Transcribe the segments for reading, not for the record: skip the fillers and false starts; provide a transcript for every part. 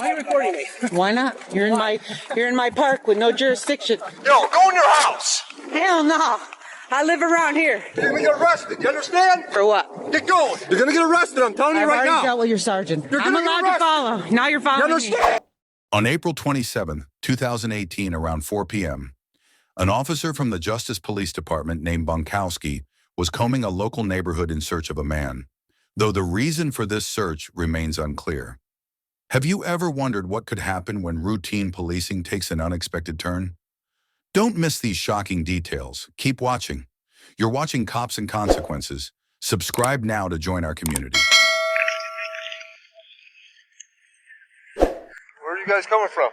Why are you recording me? Why not? You're in my park with no jurisdiction. Yo, go in your house. Hell no. I live around here. You're gonna get arrested. You understand? For what? Get going. You're gonna get arrested. I'm telling you right now. I've already dealt with your sergeant. I'm allowed to follow. Now you're following you understand? me. On April 27, 2018, around 4 p.m., an officer from the Justice Police Department named Bonkowski was combing a local neighborhood in search of a man, though the reason for this search remains unclear. Have you ever wondered what could happen when routine policing takes an unexpected turn? Don't miss these shocking details. Keep watching. You're watching Cops and Consequences. Subscribe now to join our community. Where are you guys coming from?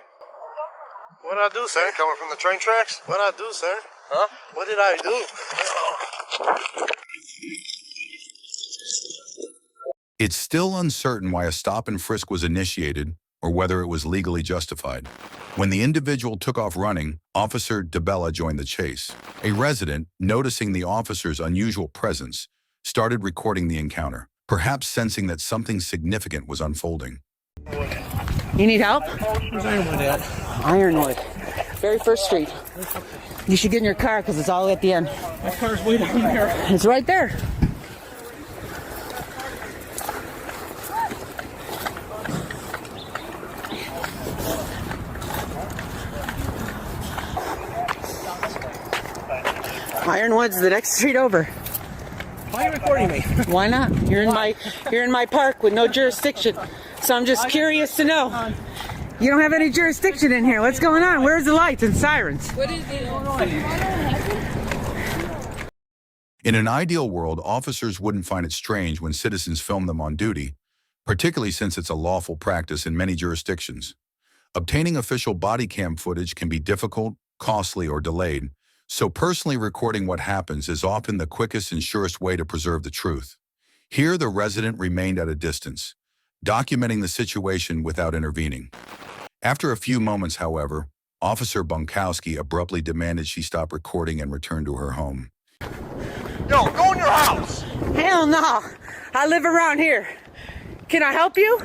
What did I do, sir? Coming from the train tracks? What did I do, sir? Huh? What did I do? It's still uncertain why a stop and frisk was initiated or whether it was legally justified. When the individual took off running, Officer DeBella joined the chase. A resident, noticing the officer's unusual presence, started recording the encounter, perhaps sensing that something significant was unfolding. You need help? Where's Ironwood at? Ironwood. Very first street. You should get in your car because it's all at the end. My car's way down there. It's right there. Ironwood's the next street over. Why are you recording me? Why not? You're in my park with no jurisdiction. So I'm just curious to know. You don't have any jurisdiction in here. What's going on? Where's the lights and sirens? What is it? In an ideal world, officers wouldn't find it strange when citizens film them on duty, particularly since it's a lawful practice in many jurisdictions. Obtaining official body cam footage can be difficult, costly, or delayed, so personally recording what happens is often the quickest and surest way to preserve the truth. Here, the resident remained at a distance, documenting the situation without intervening. After a few moments, however, Officer Bonkowski abruptly demanded she stop recording and return to her home. Yo, go in your house. Hell no. I live around here. Can I help you?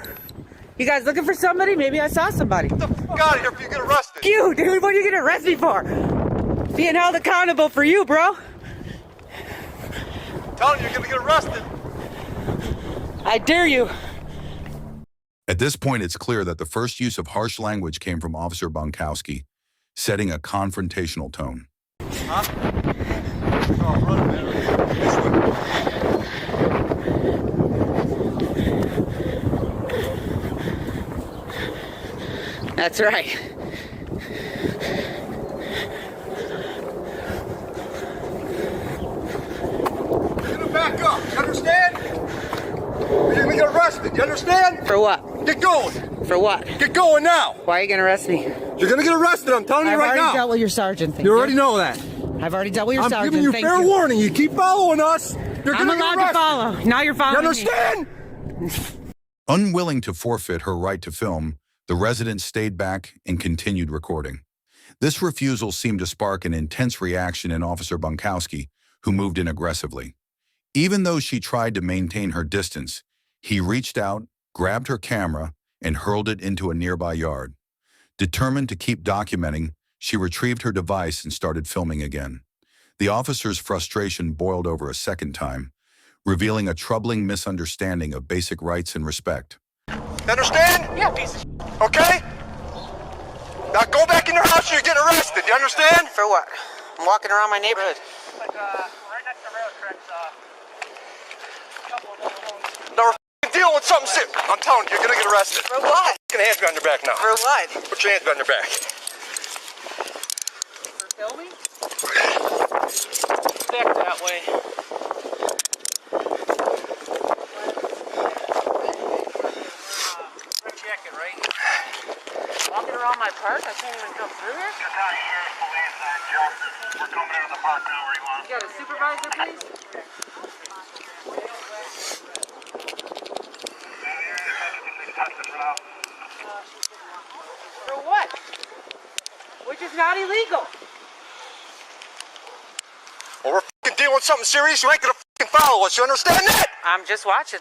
You guys looking for somebody? Maybe I saw somebody. Get the fuck out of here if you get arrested. You, dude, what are you gonna arrest me for? Being held accountable for you, bro. I'm telling you, you're gonna get arrested. I dare you. At this point, it's clear that the first use of harsh language came from Officer Bonkowski, setting a confrontational tone. Huh? Oh, run, man. This way. That's right. You're gonna back up. You understand? You're gonna get arrested. You understand? For what? Get going. For what? Get going now. Why are you gonna arrest me? You're gonna get arrested. I'm telling you I've right already now. dealt with your sergeant. You already know that. I've already dealt with your I'm sergeant. giving you Thank fair warning. You keep following us. You're I'm gonna allowed get arrested. to follow. Now you're You following understand? Unwilling to forfeit her right to film, the resident stayed back and continued recording. This refusal seemed to spark an intense reaction in Officer Bonkowski, who moved in aggressively. Even though she tried to maintain her distance, he reached out, grabbed her camera, and hurled it into a nearby yard. Determined to keep documenting, she retrieved her device and started filming again. The officer's frustration boiled over a second time, revealing a troubling misunderstanding of basic rights and respect. You understand? Yeah, piece of shit. Okay? Now go back in your house or you're getting arrested. You understand? For what? I'm walking around my neighborhood. Like, right next to rail tracks, Now we're dealing with something serious. I'm telling you, you're gonna get arrested. For what? Put your hands behind your back now. For what? Put your hands behind your back. For filming? back that way. Check it, right? Walking around my park? I can't even come through here? We're coming into the park now where you want. You got a supervisor, please? For what? Which is not illegal. Well, we're dealing with something serious. You ain't gonna follow us. You understand that? I'm just watching.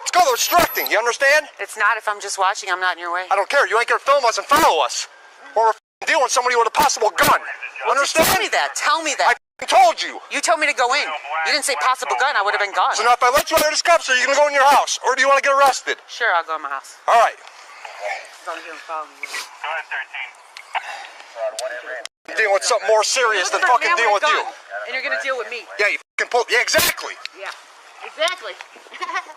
It's called obstructing, you understand? It's not if I'm just watching. I'm not in your way. I don't care. You ain't gonna film us and follow us. Or we're dealing with somebody with a possible gun. Understand? Tell me that. Tell me I that. told you. You told me to go in. You didn't say possible gun. I would have been gone. So now if I let you under this cuffs, are you gonna go in your house? Or do you wanna get arrested? Sure, I'll go in my house. All right. As long as you don't follow me. Go ahead, 13. Dealing with something more serious than fucking dealing with you. And you're gonna deal with me. Yeah, you fucking pull. Yeah, exactly. Yeah. Exactly.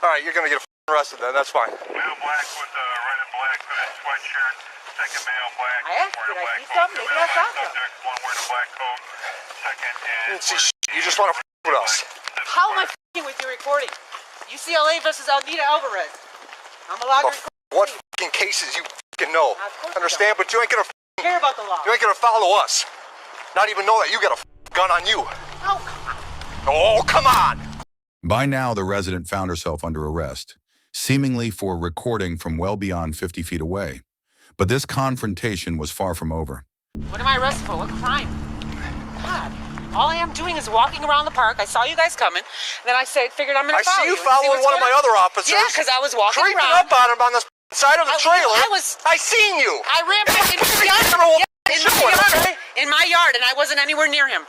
All right, you're gonna get arrested then. That's fine. Male black with red and black hooded sweatshirt. Second male black. I asked, did I see something? Maybe I saw something. One wearing a black coat. Second You is. didn't see shit. You just wanna with us. How am I f***ing with your recording? UCLA versus Alnita Alvarez. I'm allowed to record. What fucking cases you fucking know? Of course you Understand? But you ain't gonna. I care about the law. You ain't gonna follow us. Not even know that you got a gun on you. Oh, Oh, come on. By now, the resident found herself under arrest, seemingly for recording from well beyond 50 feet away. But this confrontation was far from over. what am I arrested for? What crime? God. All I am doing is walking around the park. I saw you guys coming. Then I figured I'm gonna I follow see you and following what's one of going my on. other officers. Yeah, because I was walking creeping around. up on him on the side of the trailer. I seen you. I ran back in my yard. In my yard, and I wasn't anywhere near him.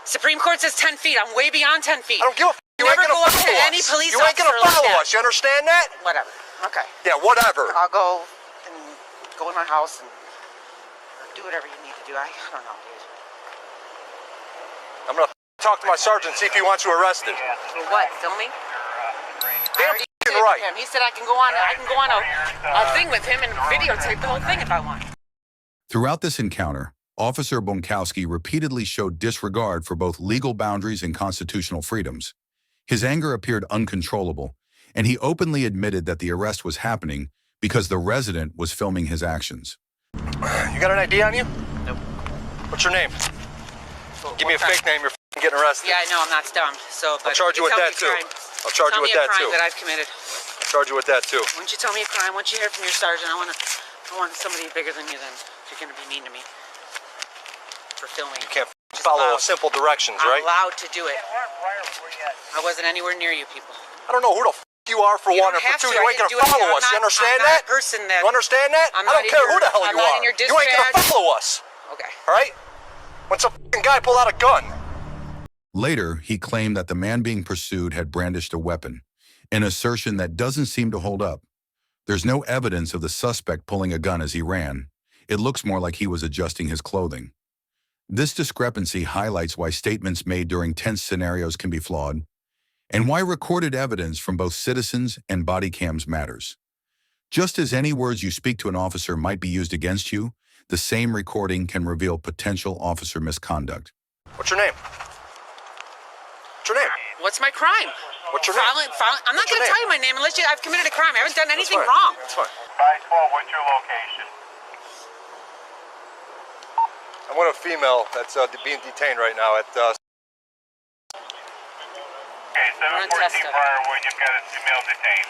Supreme Court says 10 feet. I'm way beyond 10 feet. I don't give a f. You Never ain't gonna go up follow to us. any police You ain't gonna officer like follow that. us. You understand that? Whatever. Okay. Yeah, whatever. I'll go and go in my house and do whatever you need to do. I don't know, dude. I'm gonna talk to my sergeant, see if he wants you arrested. For what? Filming? Damn f***ing right. He said I can go on a thing with him and videotape the whole thing if I want. Throughout this encounter, Officer Bonkowski repeatedly showed disregard for both legal boundaries and constitutional freedoms. His anger appeared uncontrollable, and he openly admitted that the arrest was happening because the resident was filming his actions. You got an ID on you? Nope. What's your name? Give me a fake name, you're f***ing getting arrested. Yeah, I know, I'm not dumb. So, but I'll charge you with that too. I'll charge you with that too. Tell me a crime that I've committed. I'll charge you with that too. Why don't you tell me a crime? Once you hear from your sergeant, I want somebody bigger than you then. If you're going to be mean to me for filming. You can't follow simple directions, right? I'm allowed to do it. I wasn't anywhere near you people. I don't know who the f*** you are for You one, don't or for have two, to. you I ain't didn't gonna do follow anything. us. You understand I'm not that? a person that. You understand that? I'm I don't not in care your- who the hell I'm you not are. in your You ain't gonna dispatch. follow us. Okay. All right? When some f***ing guy pulled out a gun. Later, he claimed that the man being pursued had brandished a weapon, an assertion that doesn't seem to hold up. There's no evidence of the suspect pulling a gun as he ran. It looks more like he was adjusting his clothing. This discrepancy highlights why statements made during tense scenarios can be flawed, and why recorded evidence from both citizens and body cams matters. Just as any words you speak to an officer might be used against you, the same recording can reveal potential officer misconduct. What's your name? What's your name? What's my crime? What's your name? I'm not What's your going to name? tell you my name unless I've committed a crime. I haven't done anything That's fine. wrong. That's fine. 512, what's your location? I'm with a female that's being detained right now at Okay, We're on 714 Testa. Briarwood, you've got a female detained.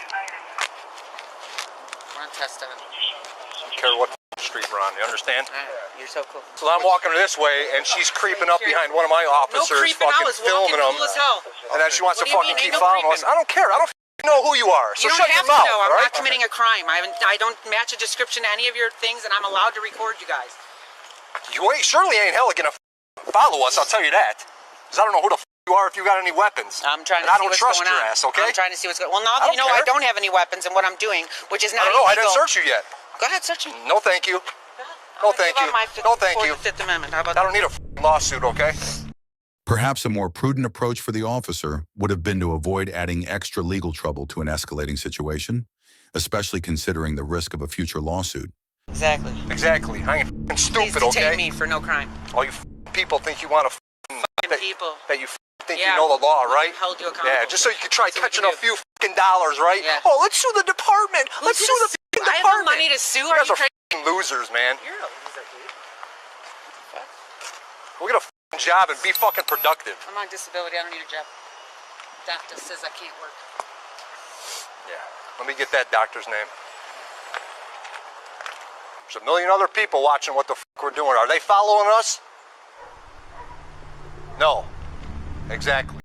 We're on Testa. I don't care what street we're on, you understand? You're so cool. So I'm walking this way, and she's creeping up behind one of my officers, No creeping, I fucking was walking filming them. cool as hell. And then she wants What to do you fucking mean, keep ain't no following us. creeping? I don't care. I don't know who you are. So You don't shut have your to mouth, know. I'm all not right? committing a crime. I don't match a description to any of your things, and I'm allowed to record you guys. You surely ain't hell gonna follow us, I'll tell you that. Because I don't know who the you are if you got any weapons. I'm trying to and I see don't what's trust going your on. ass, okay? I'm trying to see what's going on. Well, now I that you know don't I care. don't have any weapons and what I'm doing, which is I not don't know. I illegal. didn't search you yet. Go ahead, search me. No, thank you. I'm No, gonna thank give you. up my No, thank Fourth you. and Fifth Amendment. How about I that? don't need a lawsuit, okay? Perhaps a more prudent approach for the officer would have been to avoid adding extra legal trouble to an escalating situation, especially considering the risk of a future lawsuit. Exactly. Exactly. I ain't f***ing Please stupid, detain okay? me for no crime. All you people think you want to People. that you think Yeah. you know the law, right? Held you accountable. Yeah, just so you can try See what catching you a do. few fucking dollars, right? Yeah. Oh, let's sue the department. Let's sue the fucking I have department. no money to sue. You Are guys you are crazy? fucking losers, man. You're a loser, dude. Go get a fucking job and be fucking productive. I'm on disability. I don't need a job. Doctor says I can't work. Yeah. Let me get that doctor's name. There's a million other people watching what the fuck we're doing. Are they following us? No. Exactly.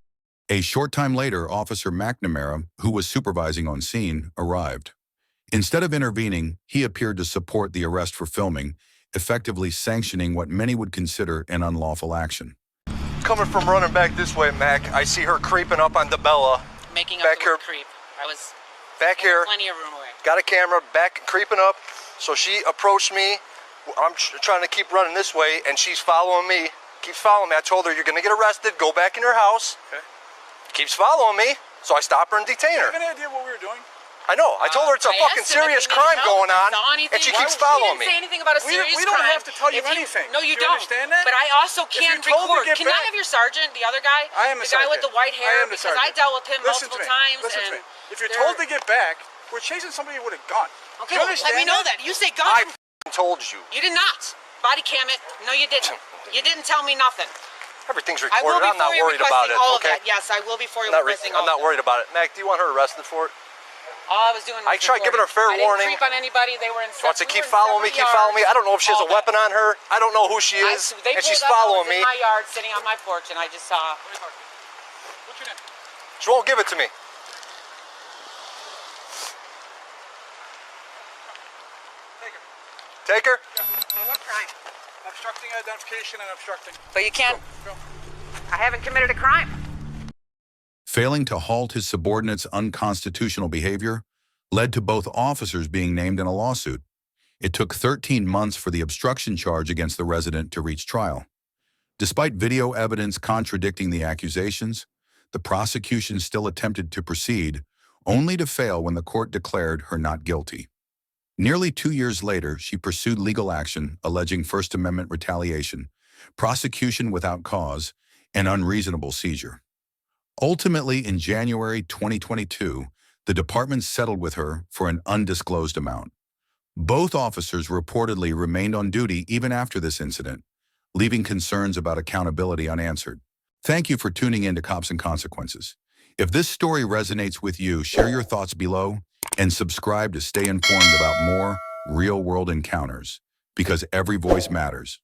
A short time later, Officer McNamara, who was supervising on scene, arrived. Instead of intervening, he appeared to support the arrest for filming, effectively sanctioning what many would consider an unlawful action. Coming from running back this way, Mac, I see her creeping up on DeBella. Making up Back the here. word creep. I was Back here, plenty of room away. got a camera, back creeping up. So she approached me. I'm trying to keep running this way, and she's following me. Keeps following me. I told her, you're going to get arrested. Go back in your house. Okay. Keeps following me. So I stop her and detain Do you her. have any idea what we were doing? I know. I told her it's a I fucking asked him if serious he needed crime help, going if he on, saw anything. and she Why keeps would- following He me. didn't say anything about a serious We don't crime. have to tell you If anything. No, you Do you don't. understand that? But I also If can you're told to record. get Can I back- have your sergeant, the other guy? I am the The guy with sergeant. the white I hair? am the Because I sergeant. dealt with him Listen multiple to me. times. Listen and to me. If you're there- told to get back, we're chasing somebody with a gun. Okay, Do you well, let me understand know that. You say gun. I told you. You did not. Body cam it. No, you didn't. You didn't tell me nothing. Everything's I will recorded. be I'm not for you worried about requesting it. all of Okay. that. Yes, I will be for you I'm requesting all not of that. worried about it. Mac, do you want her arrested for it? All I was doing was I tried giving her fair recording. warning. I didn't creep on anybody. They were in She wants to we keep were in following me, separate keep following me. I don't know if she has a All that. weapon on her. I don't know who she is, They and she's pulled up, following I was me. in my yard, sitting on my porch, and I just saw. What's your name? She won't give it to me. Take her? What crime? Obstructing identification and obstructing. But you can't. Go. I haven't committed a crime. Failing to halt his subordinates' unconstitutional behavior led to both officers being named in a lawsuit. It took 13 months for the obstruction charge against the resident to reach trial. Despite video evidence contradicting the accusations, the prosecution still attempted to proceed, only to fail when the court declared her not guilty. Nearly 2 years later, she pursued legal action alleging First Amendment retaliation, prosecution without cause, and unreasonable seizure. Ultimately, in January 2022, the department settled with her for an undisclosed amount. Both officers reportedly remained on duty even after this incident, leaving concerns about accountability unanswered. Thank you for tuning in to Cops and Consequences. If this story resonates with you, share your thoughts below and subscribe to stay informed about more real-world encounters, because every voice matters.